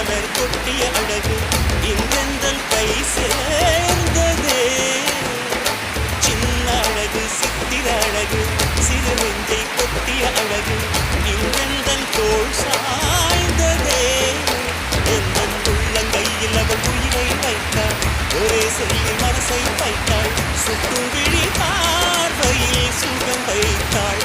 மலர் கொட்டிய அழகு இன்றெந்தன் கை சேர்ந்ததே. சின்ன அழகு சித்திர அழகு சிறு நெஞ்சை கொட்டிய அழகு இன்றெந்தன் தோள் சாய்ந்ததே. எந்தன் உள்ளங்கையில் அவள் உயிரை வைத்தாள், ஒரே சொல்லில் மனசை வைத்தாள், சுட்டு விழி பார்வையில் சுகம் வைத்தாள்.